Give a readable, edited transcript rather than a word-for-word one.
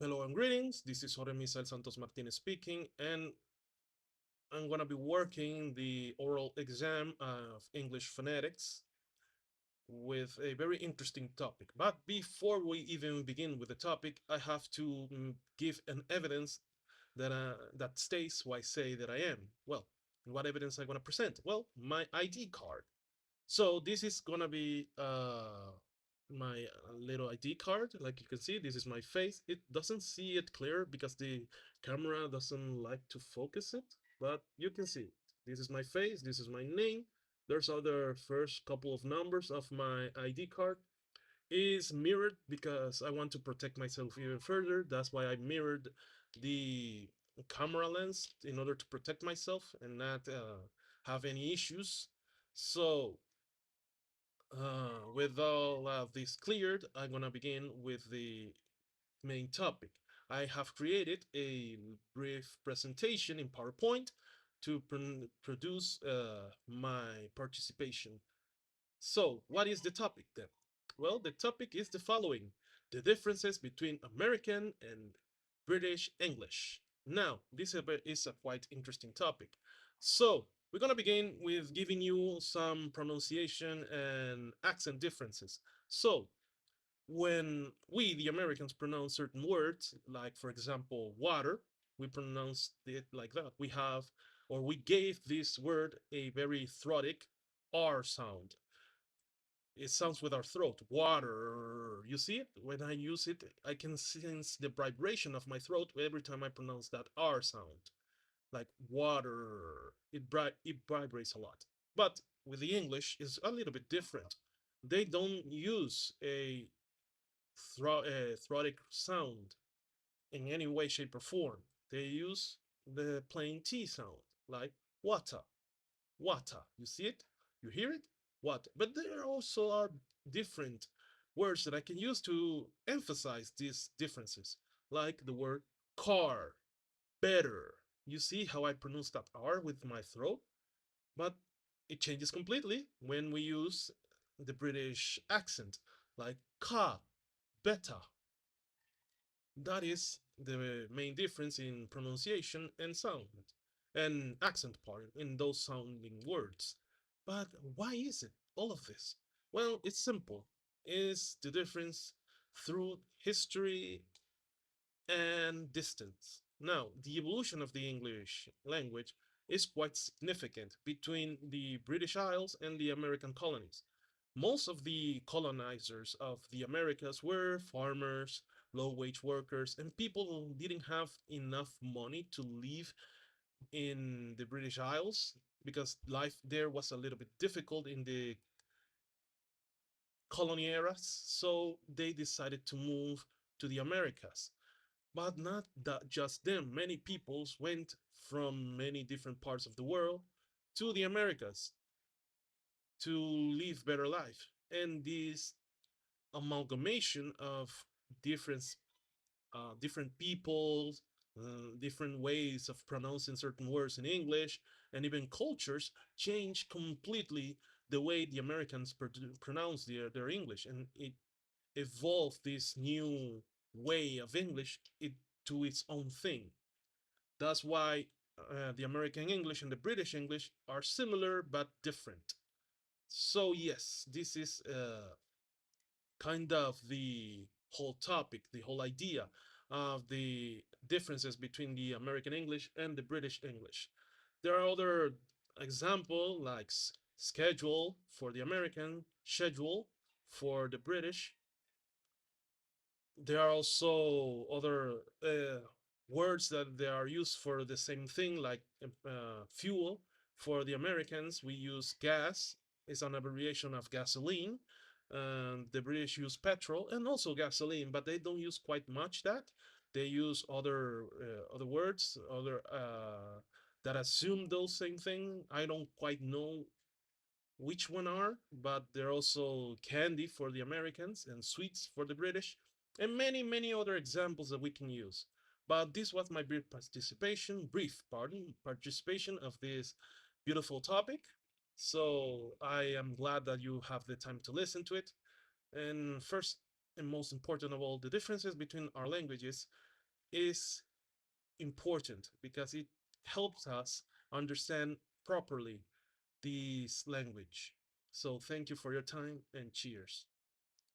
Hello and greetings. This is Jorge Misael Santos Martinez speaking, and I'm gonna be working the oral exam of English phonetics with a very interesting topic. But before we even begin with the topic, I have to give an evidence that states who I say that I am. Well, what evidence I'm gonna present? Well, my ID card. So this is gonna be my little ID card. Like you can see, this is my face. It doesn't see it clear because the camera doesn't like to focus it, but you can see it. This is my face. This is my name. There's other first couple of numbers of my ID card. Is mirrored because I want to protect myself even further. That's why I mirrored the camera lens in order to protect myself and not have any issues. So with all of this cleared, I'm gonna begin with the main topic. I have created a brief presentation in PowerPoint to produce my participation. So, what is the topic then? Well, the topic is the following: the differences between American and British English. Now, this is a quite interesting topic. So, we're going to begin with giving you some pronunciation and accent differences. So, when we, the Americans, pronounce certain words, like for example, water, we pronounce it like that. We gave this word a very throatic R sound. It sounds with our throat. Water. You see it? When I use it, I can sense the vibration of my throat every time I pronounce that R sound. Like water. It vibrates a lot. But with the English, it's a little bit different. They don't use a throatic sound in any way, shape, or form. They use the plain T sound, like water, water. You see it? You hear it? What? But there also are different words that I can use to emphasize these differences, like the word car, better. You see how I pronounce that R with my throat? But it changes completely when we use the British accent, like car, better. That is the main difference in pronunciation and sound and accent part in those sounding words. But why is it all of this? Well, it's simple. It's the difference through history and distance. Now, the evolution of the English language is quite significant between the British Isles and the American colonies. Most of the colonizers of the Americas were farmers, low wage workers, and people who didn't have enough money to live in the British Isles because life there was a little bit difficult in the colony eras. So they decided to move to the Americas. But not that just them. Many peoples went from many different parts of the world to the Americas to live better life. And this amalgamation of different different peoples, different ways of pronouncing certain words in English, and even cultures change completely the way the Americans pronounce their English, and it evolved this new way of English to its own thing. That's why the American English and the British English are similar but different. So yes, this is kind of the whole topic, the whole idea of the differences between the American English and the British English. There are other examples like schedule for the American, schedule for the British. There are also other words that they are used for the same thing, like fuel. For the Americans, we use gas. It's an abbreviation of gasoline. The British use petrol and also gasoline, but they don't use quite much that. They use other words, other that assume those same thing. I don't quite know which one are, but there are also candy for the Americans and sweets for the British, and many, many other examples that we can use. But this was my brief participation of this beautiful topic. So I am glad that you have the time to listen to it. And first and most important of all, the differences between our languages. is important because it helps us understand properly this language. So thank you for your time and cheers.